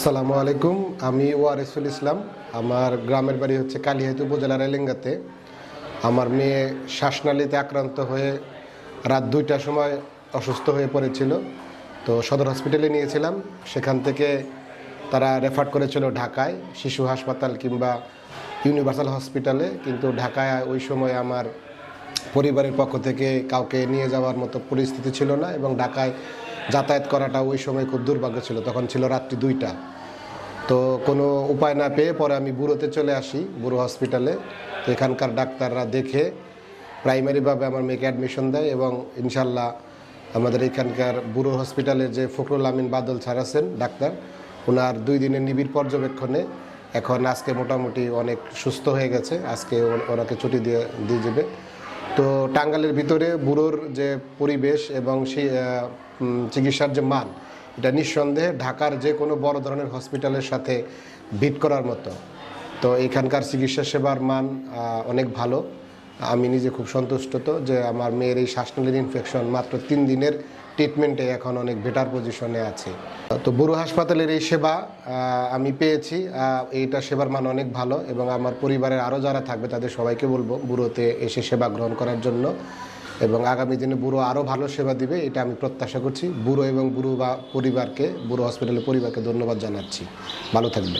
আসসালামু আলাইকুম। আমি ওয়ারিসুল ইসলাম। আমার গ্রামের বাড়ি হচ্ছে কালিহাতী উপজেলার এলেঙ্গাতে। আমার মেয়ে শ্বাসনালীতে আক্রান্ত হয়ে রাত 2টার সময় অসুস্থ হয়ে পড়েছিল। তো সদর হসপিটালে নিয়েছিলাম, সেখান থেকে তারা রেফার করেছিল ঢাকায় শিশু হাসপাতাল কিংবা ইউনিভার্সাল হসপিটালে। কিন্তু ঢাকায় ওই সময় আমার পরিবারের পক্ষ থেকে কাউকে নিয়ে যাওয়ার মতো পরিস্থিতি ছিল না, এবং ঢাকায় যাতায়াত করাটা ওই সময় খুব দুর্ভাগ্য ছিল। তখন ছিল রাত্রি 2টা। তো কোনো উপায় না পেয়ে পরে আমি বুড়োতে চলে আসি, বুড়ো হসপিটালে। তো এখানকার ডাক্তাররা দেখে প্রাইমারিভাবে আমার মেয়েকে অ্যাডমিশন দেয়, এবং ইনশাল্লাহ আমাদের এখানকার বুড়ো হসপিটালের যে ফখরুল আমিন বাদল স্যার আছেন ডাক্তার, ওনার 2 দিনের নিবিড় পর্যবেক্ষণে এখন আজকে মোটামুটি অনেক সুস্থ হয়ে গেছে। আজকে ওনাকে ছুটি দিয়ে যাবে। তো টাঙ্গাইলের ভিতরে বুড়োর যে পরিবেশ এবং সেই চিকিৎসার যে মান, এটা নিঃসন্দেহে ঢাকার যে কোনো বড় ধরনের হসপিটালের সাথে ভিট করার মতো। তো এখানকার চিকিৎসা সেবার মান অনেক ভালো। আমি নিজে খুব সন্তুষ্ট তো যে আমার মেয়ের এই শ্বাসনালীর ইনফেকশন মাত্র 3 দিনের ট্রিটমেন্টে এখন অনেক বেটার পজিশনে আছে। তো বুড়ো হাসপাতালের এই সেবা আমি পেয়েছি, এইটা সেবার মান অনেক ভালো, এবং আমার পরিবারের আরও যারা থাকবে তাদের সবাইকে বলবো বুড়োতে এসে সেবা গ্রহণ করার জন্য, এবং আগামী দিনে বুড়ো আরও ভালো সেবা দিবে এটা আমি প্রত্যাশা করছি। বুড়ো এবং বুড়ো বা পরিবারকে, বুড়ো হসপিটালের পরিবারকে ধন্যবাদ জানাচ্ছি। ভালো থাকবে।